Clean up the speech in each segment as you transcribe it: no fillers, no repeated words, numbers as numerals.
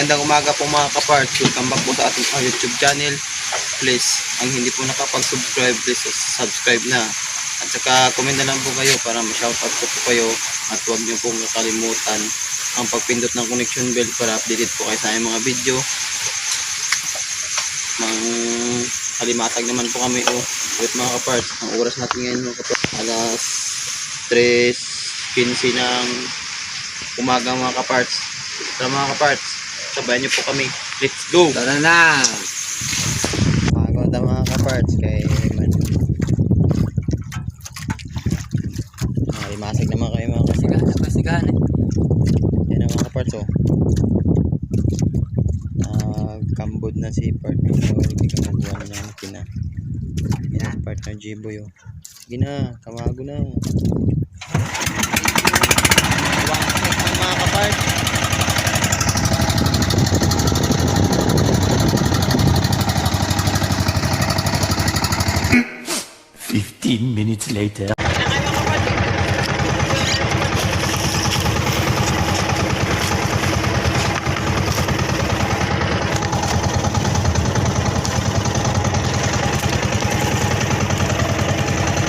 Magandang umaga po mga kaparts. Welcome back po sa ating YouTube channel. Please, ang hindi po nakapag-subscribe, please subscribe na. At saka comment na lang po kayo para ma-shoutout ko po kayo. At huwag niyo pong kakalimutan ang pagpindot ng connection bell para updated po kayo sa aming mga video. Halimatag naman po kami ulit mga kaparts. Ang oras natin ngayon mga kaparts, alas 3:15 ng umaga mga kaparts. Tara mga kaparts, sabayan niyo po kami. Let's go! Tara na! Maganda mga kaparts kay limasag naman kayo mga Kasigahan eh. yan ang mga kaparts kambod na si partner ko. Hindi ka mabuhan na makina yan partner Jiboy sige na, kamago na mga kaparts. 15 minutes later.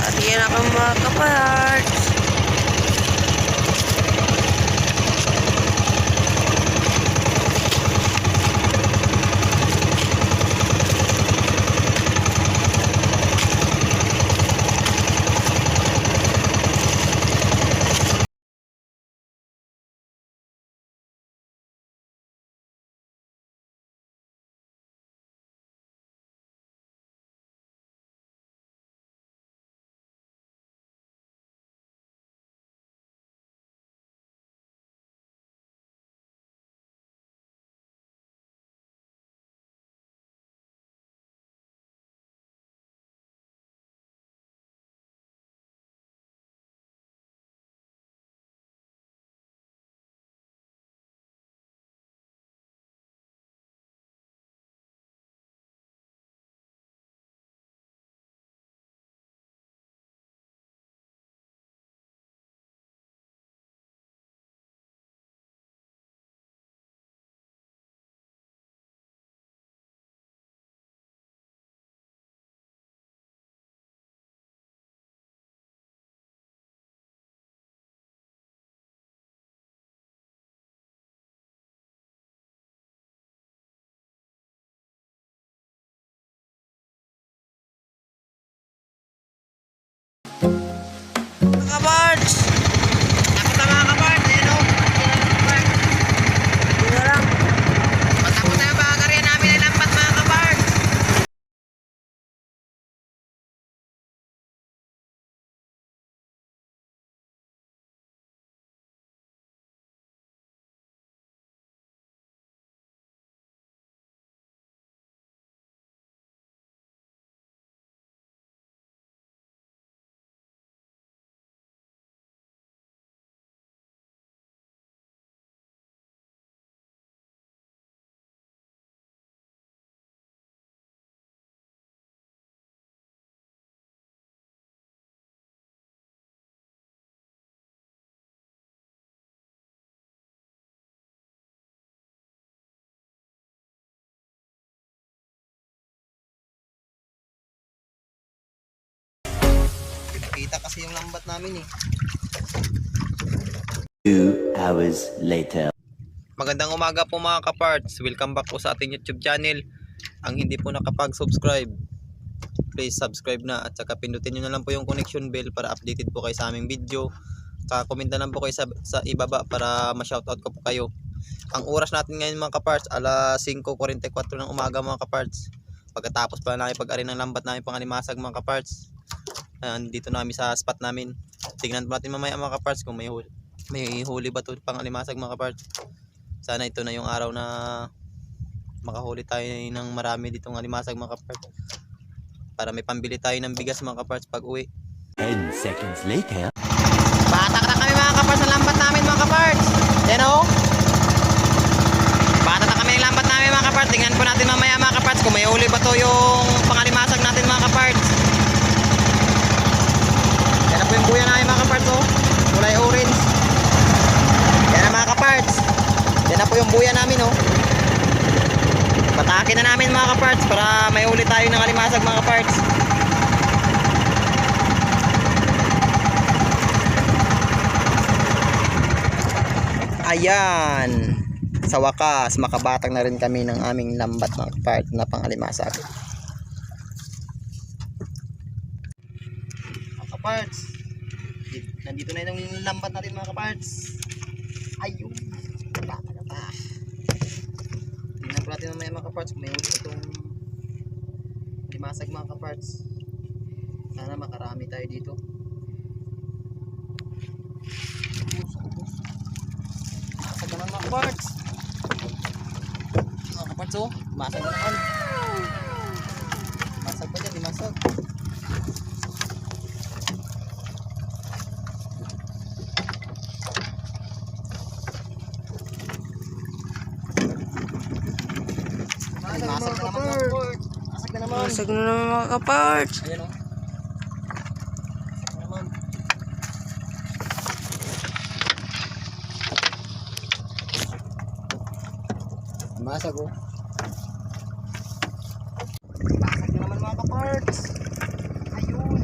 Ayan ako mga kaparts. Kaparts! Tapos na mga kaparts, ayan o. Yun lang. Matapos na yung bakarya namin ay lampat mga kaparts. Kita kasi yung lambat namin 2 hours later. Magandang umaga po mga kaparts. Welcome back po sa ating YouTube channel. Ang hindi po nakapag-subscribe, please subscribe na at saka pindutin nyo na lang po yung connection bell para updated po kayo sa aming video. Comment na lang po kayo sa ibaba para ma-shoutout ko po kayo. Ang oras natin ngayon mga kaparts, alas 5:44 ng umaga mga kaparts. Pagkatapos pa namin pag-ari ng lambat namin pangalimasag mga kaparts. Dito namin sa spot namin. Tingnan natin mamaya mga kaparts kung may huli ba ito pangalimasag mga kaparts. Sana ito na yung araw na makahuli tayo ng marami ditong alimasag mga kaparts. Para may pambili tayo ng bigas mga kaparts pag uwi. 10 seconds later. Batak na kami mga kaparts sa lambat namin mga kaparts. Ayan o. Batak na kami ng lambat namin mga kaparts. Tingnan po natin mamaya mga kaparts kung may huli ba ito yung pangalimasag natin mga kaparts. Yan na po yung buya namin mga kaparts o. Kulay orange. Yan na mga kaparts. Yan na po yung buya namin oh. Patakin na namin mga kaparts para may uli tayo ng alimasag mga kaparts. Ayan. Sa wakas, makabatag na rin kami ng aming lambat mga kaparts na pangalimasag. Mga kaparts, nandito na yung lambat natin mga kaparts. Ayun. Baka na pa. Tingnan po natin mamaya mga kaparts kung may ulit itong limasag mga kaparts. Sana makarami tayo dito. Limasag naman mga kaparts. Mga kaparts oh, limasag na naman. Limasag pa dyan, limasag. Limasag na naman mga kaparts. Limasag na naman. Masag na naman mga kaparts. Ayan o. Naman. Masag o. Masag na naman mga kaparts. Ayun.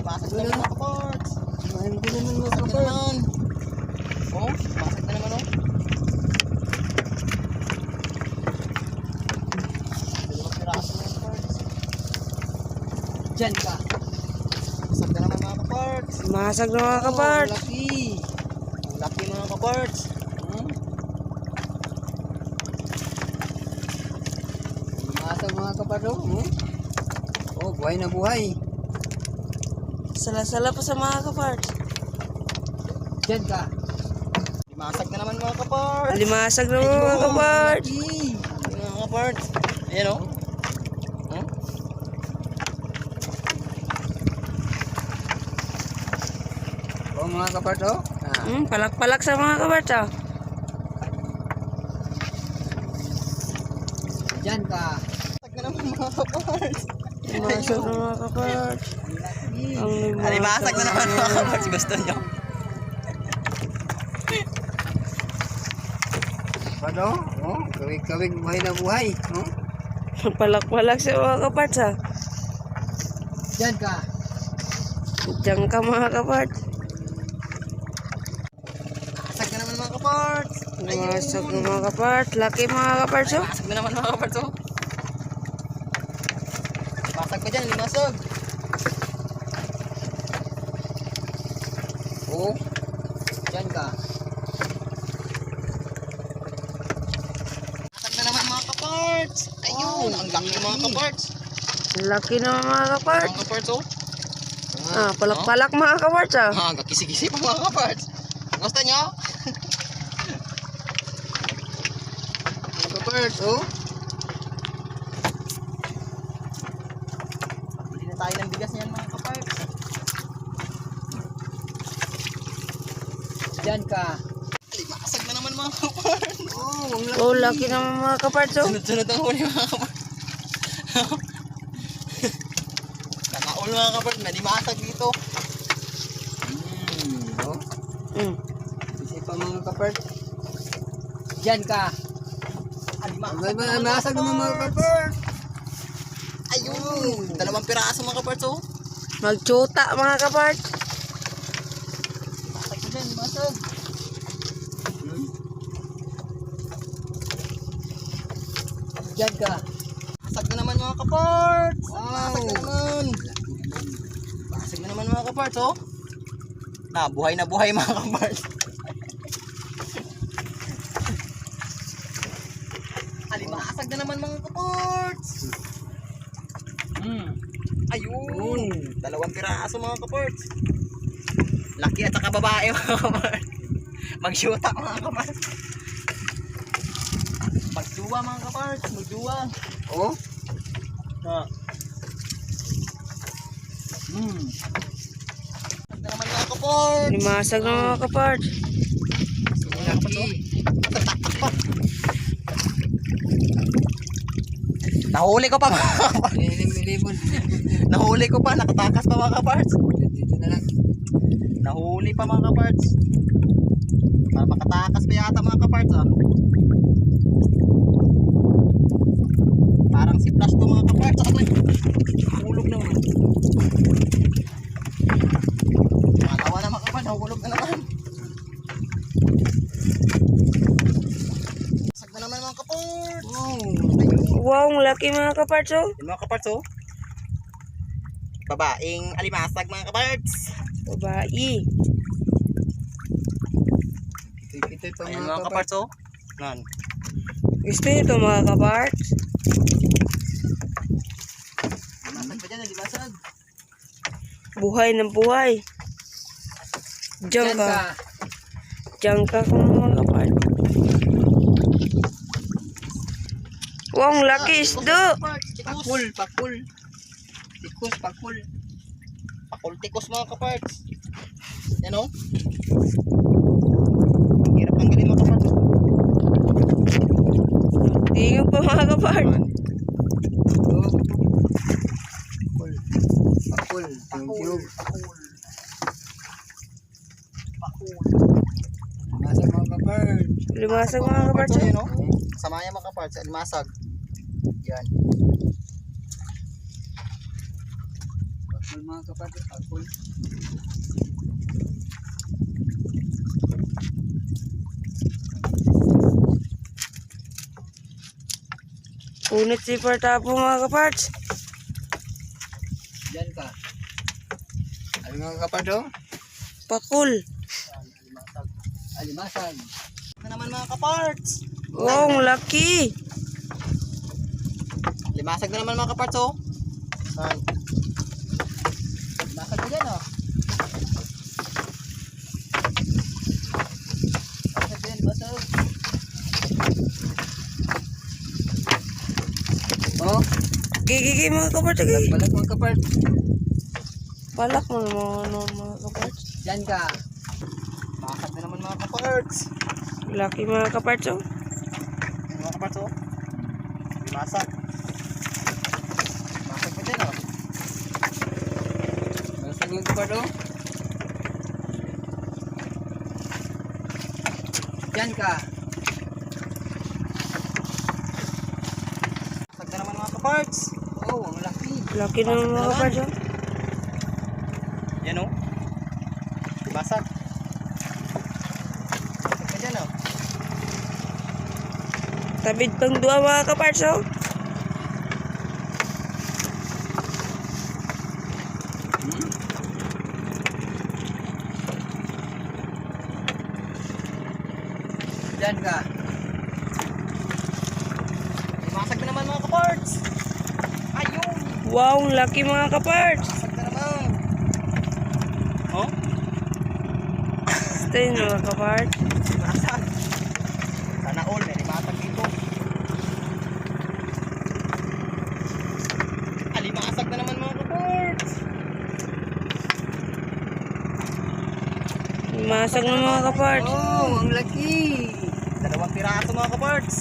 Masag na naman mga kaparts. Masag na naman. Oh, masag na naman o. Diyan ka. Masag na naman mga kaparts. Masag na mga kaparts. Laki. Ang laki mga kaparts. Masag mga kaparts oh. Oh, buhay na buhay. Sala-sala pa sa mga kaparts. Diyan ka. Masag na naman mga kaparts. Alimasag na mga kaparts. Laki. Mga kaparts. Ayan o. Oh mga kaparts oh. Palak-palak sa mga kaparts ah. Diyan ka. Masag na naman mga kaparts. Masag na mga kaparts. Ang Alimasag na naman mga kaparts. Gusto nyo. Ano? Oh, kawig-kawig buhay na buhay. Oh? Palak-palak sa mga kaparts ah. Diyan ka. Diyan ka mga kaparts. Masag na naman mga kaparts. Masag na mga kaparts. Laki mga kaparts oh. Masag na naman mga kaparts oh. Masag pa dyan, limasag. Oh. Diyan ka. Masag na naman mga kaparts. Ayun, ang laki ng mga kaparts. Laki na mga kaparts. Mga kaparts oh. Ah, palak-palak mga kaparts ah. Ah, kakisi-kisi pa mga kaparts. Gusto nyo? Mga kaparts oh. Bili na tayo ng bigas niyan mga kaparts. Diyan ka. Limasag na naman mga kaparts. Oh, ang laki. Oh, laki naman mga kaparts oh. Sunod-sunod ang huli mga kaparts. Nakaul mga kaparts. May limasag dito. Oh. Kasi pa mga kaparts. Diyan ka. Limasag naman mga kaparts. Ayun. 2 piraso mga kaparts oh. Magtsuta mga kaparts. Limasag mo dyan, limasag. Diyan ka. Basag na naman mga kaparts. Basag na naman. Basag na naman mga kaparts oh. Na buhay mga kaparts. Alimasag na naman mga kaparts. Ayun. 2 piraso mga kaparts. Laki at saka babae mga kaparts. Mag-shoota mga kaparts. Magduwa mga kaparts. Magduwa. Oh. Ha. Ito naman mga kaparts. Limasag na mga kaparts. Nahuli ko pa mga kaparts. Nahuli ko pa. Nakatakas pa mga kaparts. nahuli pa mga kaparts. Para makatakas pa yata mga kaparts ah. Parang si Flash to mga kaparts. Ako hulog na naman. Nakatawa na mga kaparts, hulog na naman. Sag na naman mga kaparts. Wow, ang laki mga kaparts oh. Yung mga kaparts oh. Babaeng alimasag mga kaparts. Babae. Ito yung mga kaparts oh. Nan. Gusto nito mga kaparts? Alimasag pa dyan, alimasag. Buhay ng buhay. Diyan ka. Diyan ka kung mga kaparts. Wow, ang laki isdo. Pakul, pakul. Tikus, pakul. Pakul, tikus mga kaparts. Yan o. Hirap tanggalin mga kaparts. Tingnan pa mga kaparts. Pakul. Pakul. Pakul. Pakul. Pakul. Limasag mga kaparts. Limasag mga kaparts oh. Ayun o. Kasama yan mga kaparts. Limasag. Yan. Pakul mga kaparts. Pakul. Punit si Partapo mga kaparts. Diyan ka. Ano mga kaparts o? Pakul. Alimasag. Alimasag. Ito naman mga kaparts. Wow, ang laki. Limasag na naman mga kaparts oh. Saan? Limasag na dyan oh. Limasag din, basag. Oh, Gigi mga kaparts. Gigi. balak mga kaparts. Palak mo mga kaparts. Diyan ka. Limasag na naman mga kaparts. Laki mga kaparts oh. Mga kaparts oh. Limasag. Limasag pa dyan oh. Limasag mga kaparts oh. Diyan ka. Limasag na naman mga kaparts. Oh, ang laki. Laki ng mga kaparts oh. Yan o. Basag. Basag ka dyan o. Tabid pang dua mga kaparts oh. Dyan ka. Basag na naman mga kaparts. Ayun. Wow, ang laki mga kaparts. Basag na naman. Oh? Stay mga kaparts. Basag. Sana all. May limasag dito. Alimasag na naman mga kaparts. Masag ng mga kaparts. Oh, ang laki. Dalawang piraso mga kaparts.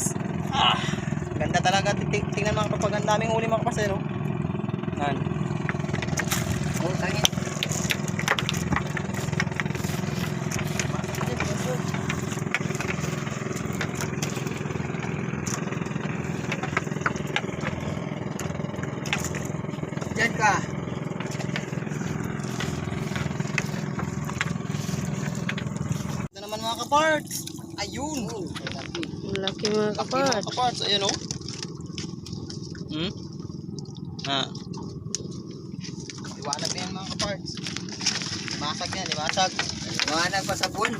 Ganda talaga. Tingnan mga kapag ang daming huli mga kaparts. No? Nan. Oh, tangin. Diyan ka. Ito naman mga kaparts. Ayun. Ang laki mga Laki mga kaparts. kaparts. Ayun o. Ha. Liwanag na yan mga kaparts. Limasag yan, limasag. Liwanag pa sa buwan.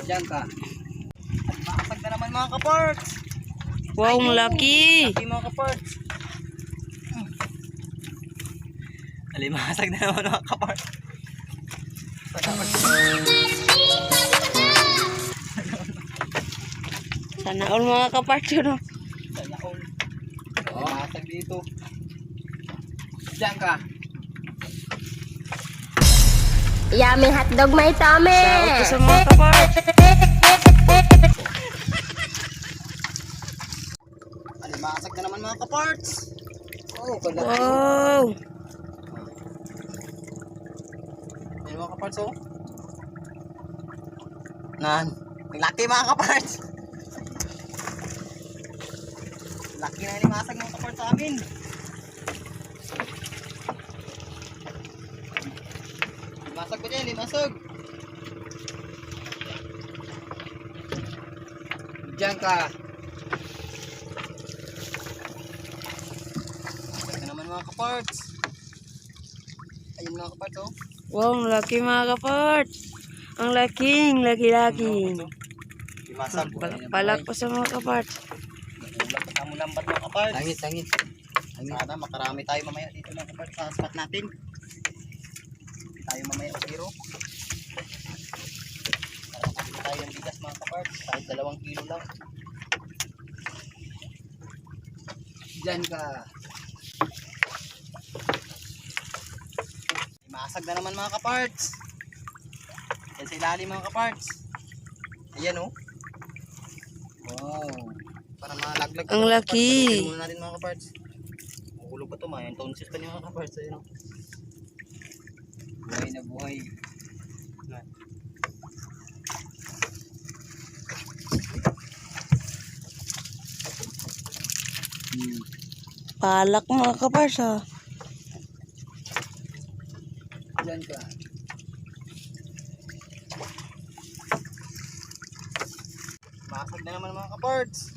Diyan ka. Limasag na naman mga kaparts. Wow, ang laki. Laki mga kaparts. Limasag na naman mga kaparts. Sana all mga kaparts yun oh. Sana all. Limasag dito. Diyan ka. Yummy hotdog may tummy. Shout out sa mga kaparts. Alimasag na naman mga kaparts. Oh, kalaki. Wow! Ayan mga kaparts oh. Nan. Ang laki mga kaparts. Laki na limasag mga kaparts sa amin. Limasag ko dyan, limasag. Diyan ka. Ito naman mga kaparts. Ayun mga kaparts oh. Wow, ang laki mga kaparts. Ang laking, laki-laki. Limasag. Palak pa sa mga kaparts. Kamu lambat mga kaparts. Sangit. Sana makarami tayo mamaya dito mga kaparts sa spot natin. Tayo mamaya o zero. Para tayo ng bigas mga kaparts. Kahit 2 kilo lang. Diyan ka. Masag na naman mga kaparts. Yan sa ilalim mga kaparts. Ayan oh. Wow. Para malaglag. Ang laki. Palutin muna natin mga kaparts. Mahulog pa ito mga. Yung tonsils pa niya mga kaparts. Ayan oh. Buhay na buhay. Palak mga kaparts ha. Diyan ka. Masag na naman mga kaparts.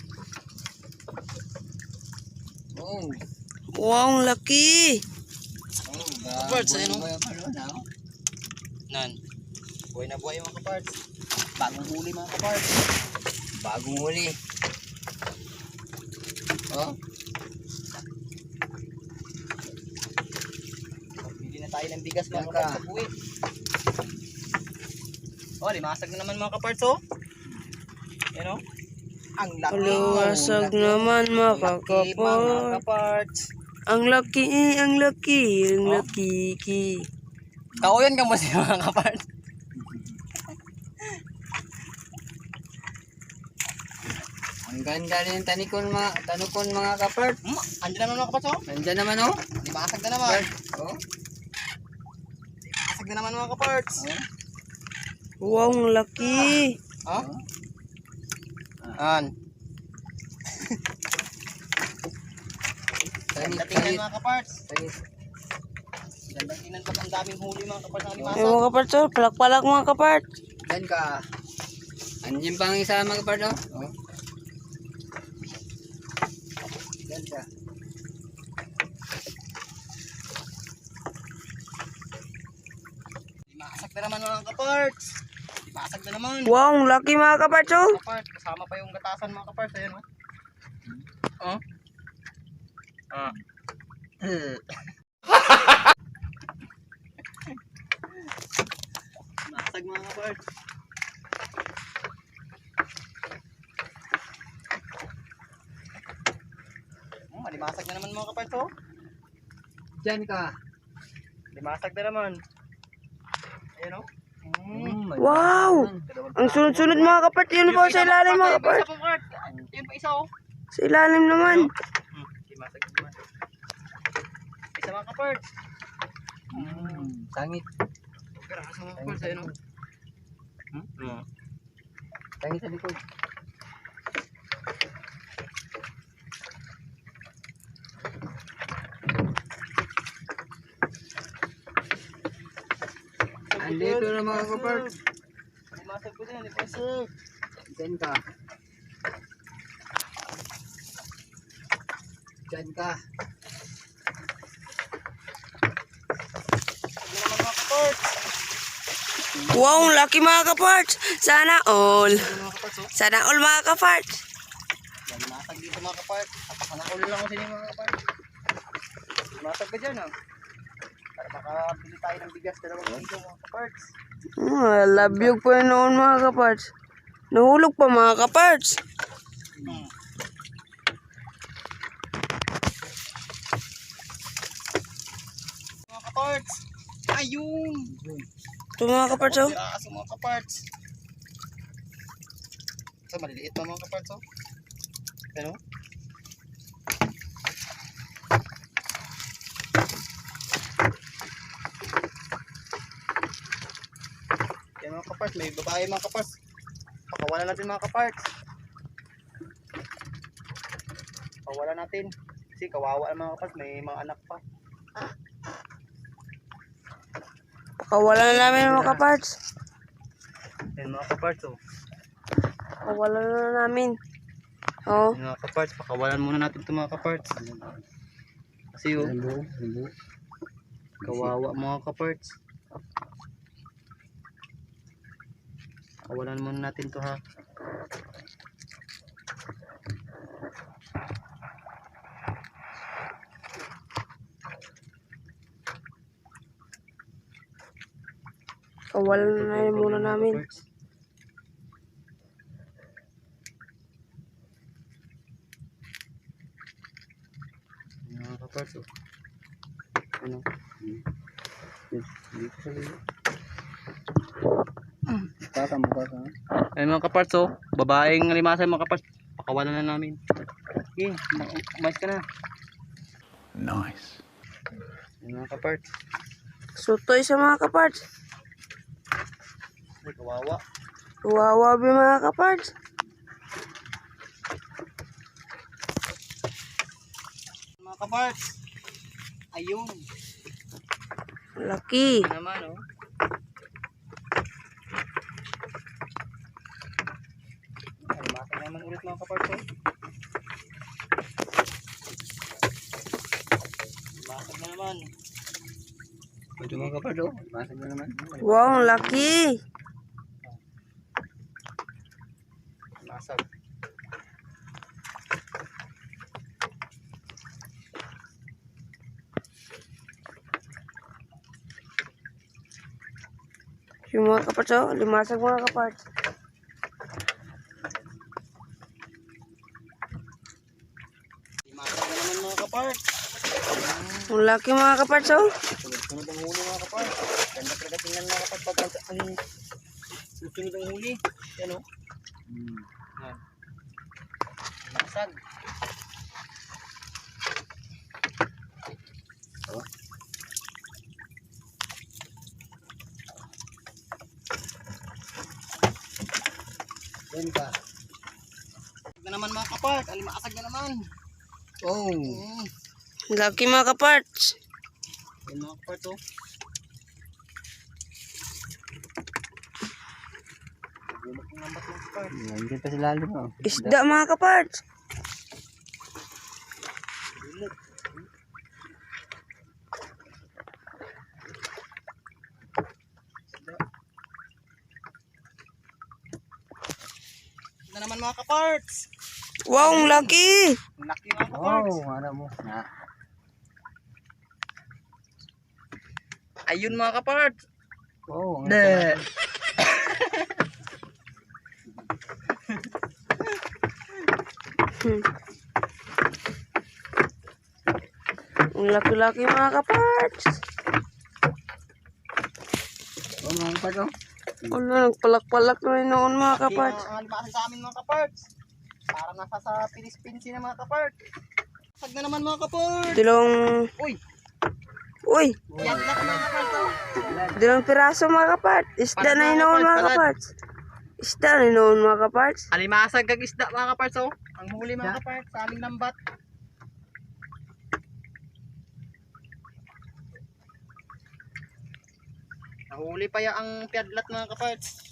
Oh. Wow, ang laki. Kaparts, ayun oh. Buhay pa rin ah. Nan. Buhay na buhay mga kaparts. Bagong huli mga kaparts. Bagong huli. Oh. Bili na tayo ng bigas mga Yan ka. kaparts sa buwi. Oh, limasag na naman mga kaparts oh. Ayan oh. Ang laki. Paluwasag naman mga Laki mga kaparts. kaparts. Ang laki, ang laki, ang laki. Kauyan ka mo siya mga kaparts. Ang ganda rin tanukon mga kapart. Andiyan naman mga kaparts oh. Nandiyan naman oh. Limasag na naman. Oh. Limasag na naman mga kaparts. Wow, ang laki. Oh. An. Ganda tingnan mga kaparts. Ganda tingnan pag ang daming huli mga kaparts na Ay, limasag. mga kaparts oh. Palak-palak mga kaparts. Diyan ka. Andiyan pa ang isa mga kapart oh. Oh. Diyan ka. Limasag na naman mga kaparts. Limasag na naman. Wow, ang laki mga kaparts oh. Kaparts, kasama pa yung gatasan mga kaparts. Ayan oh. Oh. Ah. Limasag mga kaparts. Malimasag na naman mga kaparts oh. Diyan ka. Limasag na naman. Ayan oh. Wow! Ang sunod-sunod mga kaparts. Yun po sa ilalim mga kaparts. Yun pa isa oh. Sa ilalim naman. Limasag na naman. Isa mga kaparts. Sangit. Graso mga kaparts. Ayan oh. Sangit sa likod. Andito na mga kapart. Limasag ko din. Limasag. Diyan ka. Diyan ka. Hindi naman mga kaparts. Wow, ang laki mga kaparts. Sana all. Mga kaparts oh. Sana all mga kaparts. Yan, limasag dito mga kaparts. Napakanakulo lang ko sa inyo mga kaparts. Limasag ka dyan oh. Para makabili tayo ng bigas 2 kilo mga kaparts. Labyog po yun noon mga kaparts. Nahulog pa mga kaparts. Mga kaparts. Ayun. Ito mga kaparts oh. Piraso mga kaparts. So maliliit pa mga kaparts oh. Ano? kaparts. May babae mga kaparts. Pakawalan natin mga kaparts. Pakawalan natin. Kasi kawawa ang mga kaparts. May mga anak pa. Pakawalan na namin mga kaparts. Yan mga kaparts oh. Pakawalan na namin. Oh. Yan, mga kaparts. Pakawalan muna natin ito mga kaparts. Kasi oh. Kawawa mga kaparts. Pakawalan muna natin to ha. Pakawalan na namin muna namin. Mga kaparts oh. Ano? Dito sa liyo. Ay mga kaparts oh. Babaeng limasay mga kaparts. Pakawalan na namin. Okay, umayos ka na. Nice. Ay mga kaparts. Sutoy sa mga kaparts. Ay kawawa. Wawabi mga kaparts. Mga kaparts. Ayun. Laki. Ito naman oh. Limasay naman ulit mga kaparts oh. Limasay na naman. Ito mga kaparts oh. Limasay na naman. Wow, laki. Limasag. Yung mga kaparts oh. Limasag mga kaparts. Limasag na naman mga kaparts. Ang laki mga kaparts oh. Sunod ang huli mga kaparts. Ganda talaga tingnan mga kaparts pag ang susunod ang huli. Yan o. Yan. Limasag. Yan ka. Na naman mga kaparts. Alimasag na naman. Oh. Laki mga kaparts. Yan mga kaparts oh. Gumak ng lambat mga kaparts. Nandiyan pa sila lalim oh. Isda mga kaparts. Na naman mga kaparts. Wow, ang laki. Ang laki mga kaparts. Ano mo? Na. Ayun mga kaparts. Oh, De. Ang laki-laki mga kaparts. Oh, mga kaparts oh. Ano, nagpalak-palak na rin noon mga kaparts. Ang limasay sa amin mga kaparts. Parang nasa sa Philippines na mga kaparts. Sag na naman mga kaparts. Dalawang, Uy. uy, Yan lang mga kaparts oh. dalawang piraso mga kaparts. Isda na yun noon mga kaparts. Isda na yun noon mga kaparts. Alimasag kag isda mga kaparts oh. Ang huli mga kaparts sa aming lambat. Nahuli pa ya ang piadlat mga kaparts.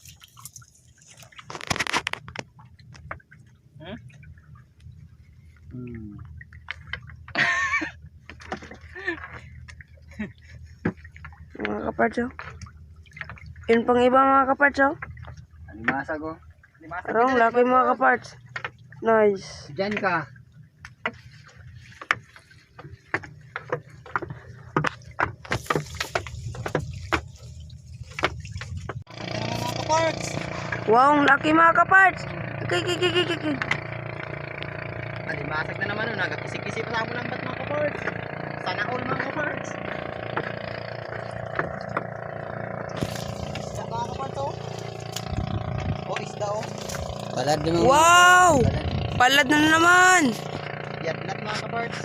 Mga kaparts oh. Yun pang iba mga kaparts oh. Alimasag oh. Limasag Pero ang laki mga kaparts. Nice. Diyan ka. mga kaparts. Wow, ang laki mga kaparts. Kiki. Alimasag na naman oh. Nagkakisi-kisi pa sa among lambat mga kaparts. Sana all mga kaparts. Isda mga kaparts oh. Oh isda oh. Balad din mo. Wow! Palad na naman. Piadlat mga kaparts.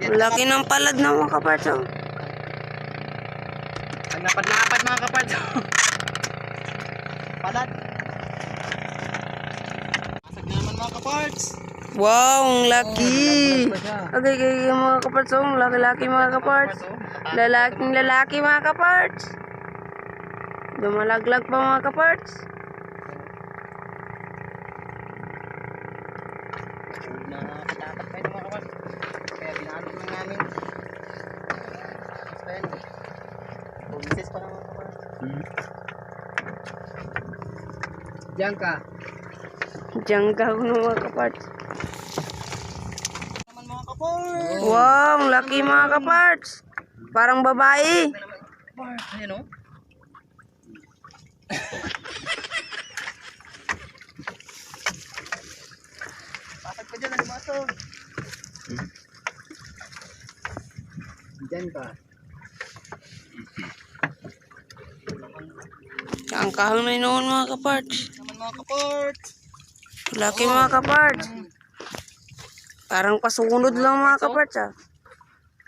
Ang laki ng palad na mga kaparts oh. Ang napad-lapad mga kaparts oh. Palat. Asag na naman mga kaparts. Wow, ang laki. Okay, mga kaparts. Oh, laki-laki mga kaparts. Lalaking lalaki mga kaparts. Dumalaglag pa mga kaparts. Nakakatakot pa ito mga kaparts. Kaya binanod lang namin. Bumisis pa lang mga kaparts. Diyan ka. Diyan ka mga kaparts. Naman mga kaparts. Wow, ang laki mga kaparts. Parang babae. Ayan o. Pasag pa dyan, alimasog. Diyan ka. Ang kahang na inoon mga kaparts. Naman mga kaparts. Laki mga kaparts. Parang pasunod lang mga kaparts ah.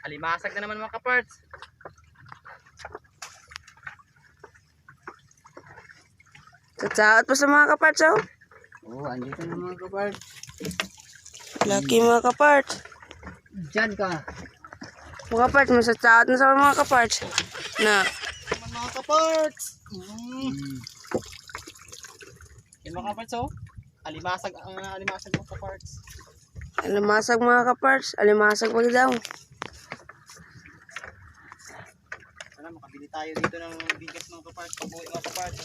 Alimasag na naman mga kaparts. Tatsaot pa sa mga kaparts oh. Oo, andito na mga kapart. Laki mga kaparts. Diyan ka. Mga kaparts, masatsaot na sa mga kaparts. Na, Naman mga kaparts. Yan mga kaparts oh. Alimasag ang alimasag mga kaparts. alimasag mga kaparts. Alimasag pag daw. Sana makabili tayo dito ng bigas mga kaparts. Pabuhay mga kaparts.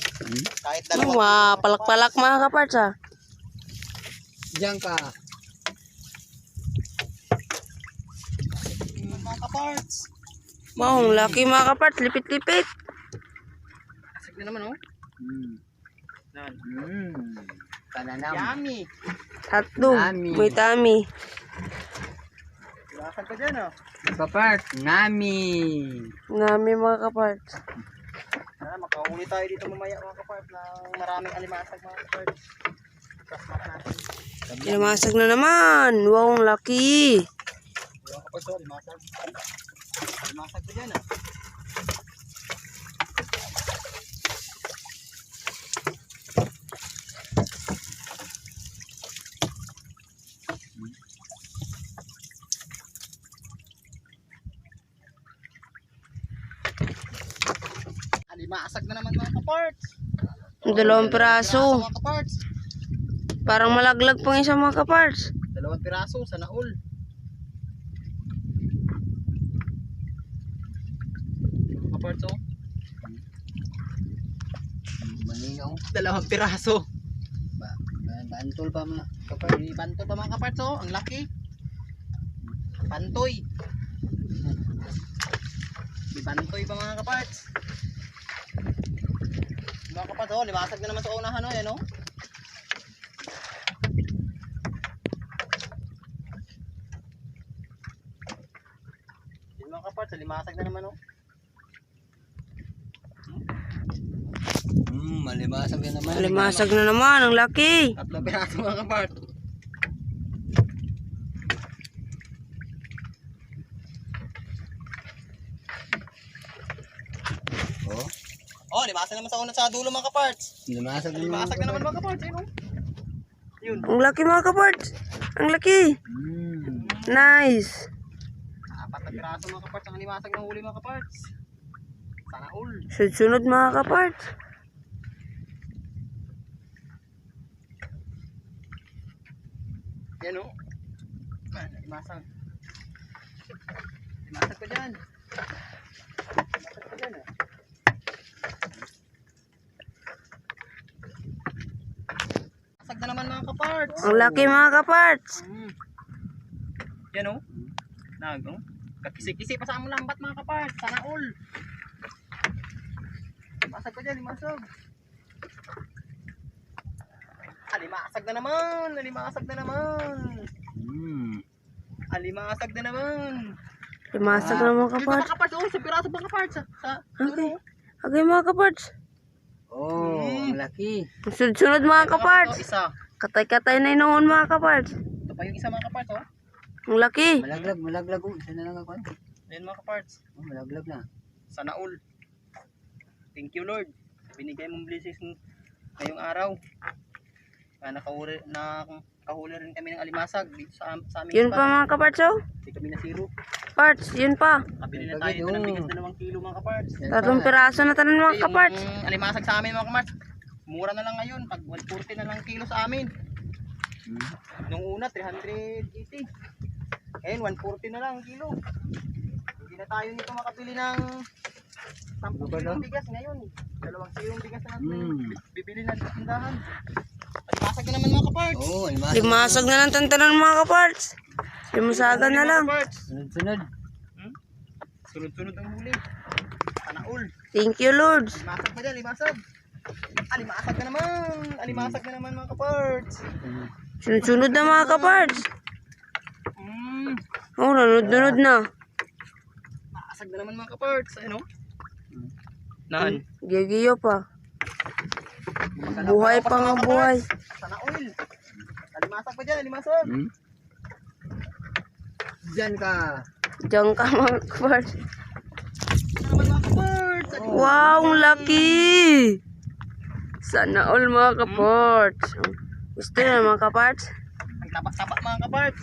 Kahit Wow, palak-palak mga kaparts ah. Diyan ka. Naman mga kaparts. Wow, ang laki mga kaparts. Lipit-lipit. Asag na naman oh. Nan. Pananam. Yummy. Hotdog. Nami. May tummy. Asag pa dyan oh. Kapart. Nami. Ngami mga kaparts. Sana makahuli tayo dito mamaya mga kaparts ng maraming alimasag mga kaparts. Kasmat natin. Alimasag na naman. Wow, ang laki. Mga kaparts oh, alimasag. Alimasag pa dyan ah. Alimasag na naman mga kaparts. Ang dalawang piraso. Mga kaparts. Parang malaglag pang isa mga kaparts. Dalawang piraso sa naul. Mga kaparts oh. Malinaw. Dalawang piraso. Bantol pa mga kapart. May banto pa mga kaparts oh. Ang laki. Pantoy. May bantoy pa mga kaparts. Mga kaparts oh. Limasag na naman sa unahan oh. Yan oh. Yan mga kaparts. Limasag na naman oh. Malimasag yan naman. Alimasag na naman. Ang laki. Tatlong piraso mga kaparts. Oh. Oh, limasag naman sa una sa dulo mga kaparts. Limasag na Limasag na naman mga kaparts. Ayun oh. Yun. Ang laki mga kaparts. Ang laki. Nice. Apat na piraso mga kaparts ang limasag ng huli mga kaparts. Sana all. Sunod mga kaparts. Yan o. Limasag. Limasag pa dyan. Limasag pa dyan oh. Limasag na naman mga kaparts. Ang laki mga kaparts. Yan o. Nag o. Kakisi-kisi pa sa among lambat mga kaparts. Sana all. Limasag pa dyan. Limasag. Alimasag na naman. Alimasag na naman. Alimasag na naman. Limasag na mga Yung kaparts. mga kaparts. Oh, sa piraso mga kaparts. Okay. Okay mga kaparts. Oh, ang laki. Sunod mga kaparts. Isa. Katay-katay na inoon mga kaparts. Ito pa yung isa mga kaparts oh. Ang laki. Malaglag. Oh, isa na lang ako. Ayan mga kaparts. Oh, malaglag na. Sana all. Thank you Lord. Binigay mong blessings ngayong araw. Nakahuli rin kami ng alimasag dito sa aming Yun pa spot. mga kaparts oh. Hindi kami nasiro. Parts, yun pa. Kabili na tayo dito ng bigas 2 kilo mga kaparts. 3 piraso na tanan mga kaparts. Yung alimasag sa amin mga kaparts, mura na lang ngayon. Pag 140 na lang kilo sa amin. Nung una 380. Ngayon 140 na lang ang kilo. Hindi na tayo nito makabili ng 10 kilong bigas ngayon. 2 kilong bigas na natin bibili na sa tindahan. Alimasag na naman mga kaparts. Oo, alimasag. Limasag na lang tantanan mga kaparts. Limasagan na lang. Sunod-sunod. Sunod-sunod ang huli. Sana all. Thank you Lord. Alimasag pa dyan, alimasag. Alimasag na naman. Alimasag na naman mga kaparts. Sunod-sunod na mga kaparts. Oh, nanod-nunod na. Masag na naman mga kaparts. Ano? Naan? Gigiyo pa. Buhay pa nga buhay. Sana all. Alimasag pa dyan, alimasag. Diyan ka. Diyan ka mga kaparts. Sana naman mga kaparts. Wow, ang laki! Sana all mga kaparts. Gusto na mga kaparts? Ang taba-taba mga kaparts.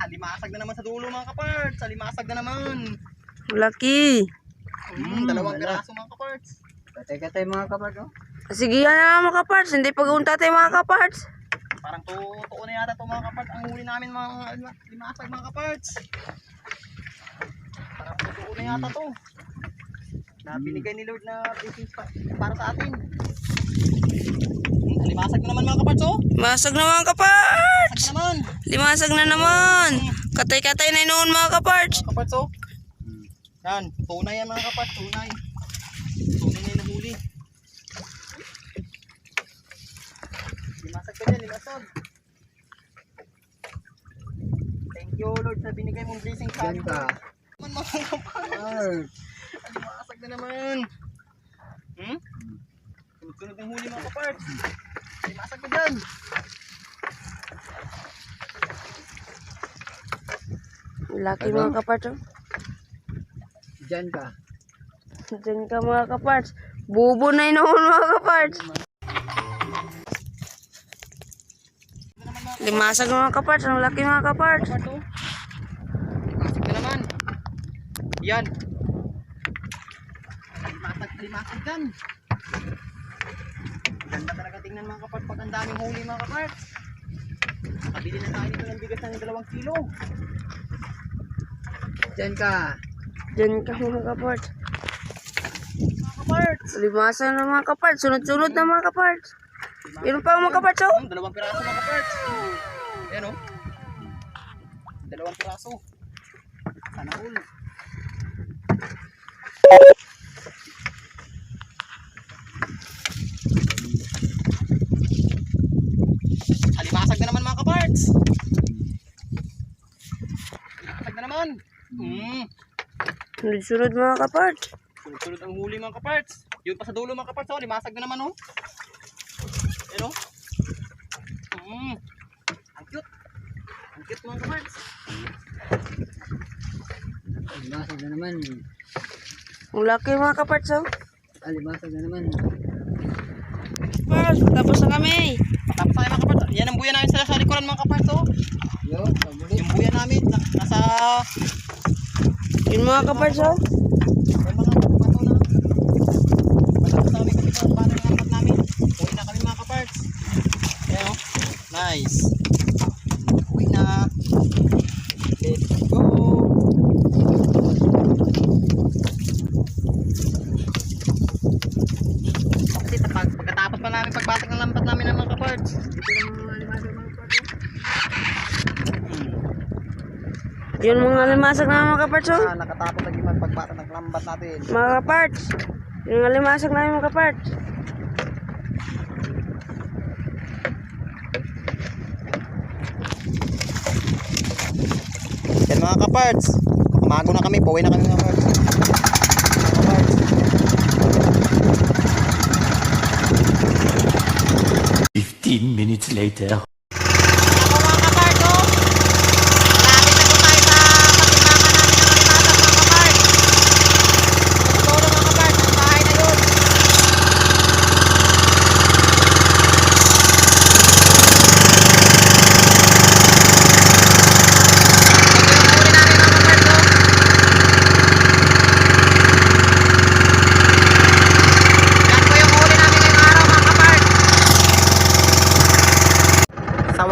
Alimasag na naman sa dulo mga kaparts. Alimasag na naman. Laki! 2 piraso mga kaparts. Katay-katay mga kaparts oh. Sige na mga kaparts. Hindi pag-unta tayo mga kaparts. Parang totoo na yata ito mga kaparts. Ang huli namin mga alimasag mga kaparts. Parang totoo na yata ito. Na binigay ni Lord na blessings para sa atin. Alimasag na naman mga kaparts oh. Limasag na mga kaparts! Masag na naman. Limasag na naman! Katay-katay na noon mga kaparts. Mga kaparts oh. Yan. Tunay yan mga kaparts. Tunay. Tunay na yung nahuli. Limasag ka dyan. Limasag. Thank you Lord sa binigay mong blessing sa atin. Diyan ka. Naman mga kaparts. Alimasag na naman. Sunod-sunod ang huli mga kaparts. Alimasag ka dyan. Laki mga kaparts. Oh. Diyan ka. Diyan ka mga kaparts. Bubo na noon mga kaparts. Limasag mga kaparts. Ang laki mga kaparts. Kaparts oh. Alimasag na naman. Yan. Alimasag dyan. Ganda talaga tingnan mga kaparts pag ang daming huli mga kaparts. Nakabili na tayo nito ng bigas ng 2 kilo. Diyan ka. Diyan ka mga kaparts. Mga kaparts. Limasag na mga kaparts. Sunod-sunod na mga kaparts. Yun pa mga kaparts oh. 2 piraso mga kaparts. Ayan oh. 2 piraso. Sana all. Alimasag na naman mga kaparts. Alimasag na naman. Sunod-sunod mga kaparts. Sunod ang huli mga kaparts. Yun pa sa dulo mga kaparts. Oh, limasag na naman oh. Ayan oh. Ang cute. Ang cute mga kaparts. Alimasag na naman. Ang laki mga kaparts oh. Alimasag na naman. Kaparts, tapos na kami. Tapos tayo mga kaparts. Yan ang buya namin sa likuran mga kaparts oh. Yo, pabuli. Yung buya namin nasa Yun mga kaparts oh. may mga bato na. Matapos namin kami sa paano ng angkat namin. Uwi na kami mga kaparts. Ayan oh. Nice. Uwi na. Let's go. Kasi pagkatapos pa namin pagbatak ng lambat namin ng mga kaparts. Dito na mga alimasag mga kaparts. Yun mga limasag na mga kaparts oh. Nakatapos lagi man pagbatak ng lambat natin. Mga kaparts. Yun mga limasag na mga kaparts. Yan mga kaparts. Umago na kami, pauwi na kami mga kaparts. Mga kaparts. 15 minutes later.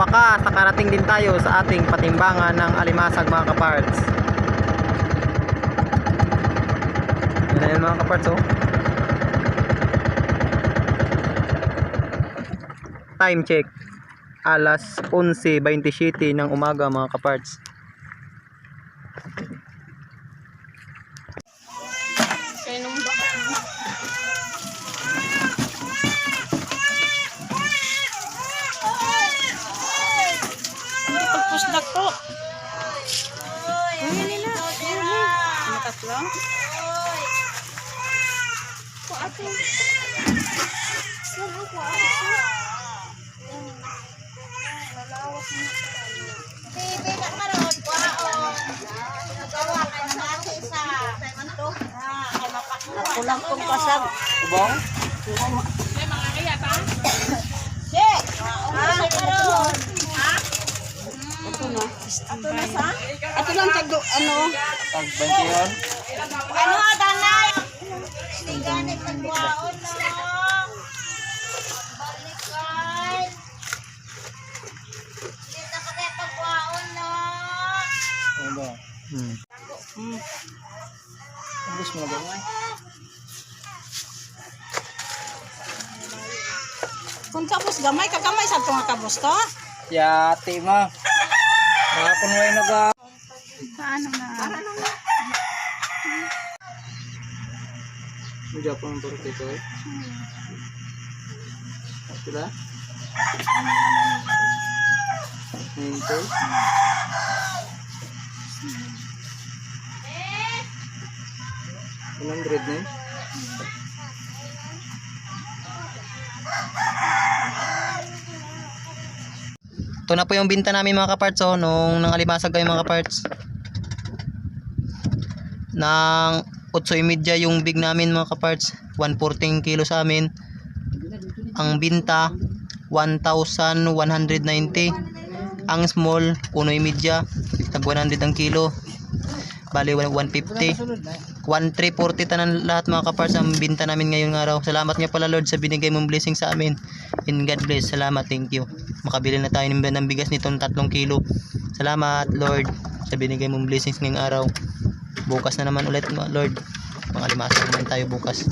wakas, nakarating din tayo sa ating patimbangan ng alimasag mga kaparts. Yan na yun mga kaparts oh. Time check. Alas 11:27 ng umaga mga kaparts. Pagpusdak ko. Huli nila. Ano tatlo? Ako lang kong kasag. Ubong? Ato lang tag ano? Tag 20 yun? Ano danay? Ano ba? Ubus mo na ba? Kung tapos gamay kagamay sa tunga kabos to? Yati ma. Mga kunway na ga. Paano na? Ang Japon ang turkey ko eh. Sila? 100 na eh. Ito na po yung binta namin mga kaparts oh, nung nangalimasag kayo mga kaparts. Nang 8.30 yung big namin mga kaparts, 114 kilo sa amin. Ang binta 1,190. Ang small 1.30, tag 100 ang kilo. Bali 150. 1,340 tanan lahat mga kaparts ang binta namin ngayong araw. Salamat nga pala Lord sa binigay mong blessing sa amin. And God bless. Salamat, thank you. Makabili na tayo ng bigas nitong 3 kilo. Salamat Lord sa binigay mong blessings ngayong araw. Bukas na naman ulit Lord. Mga limasag naman tayo bukas.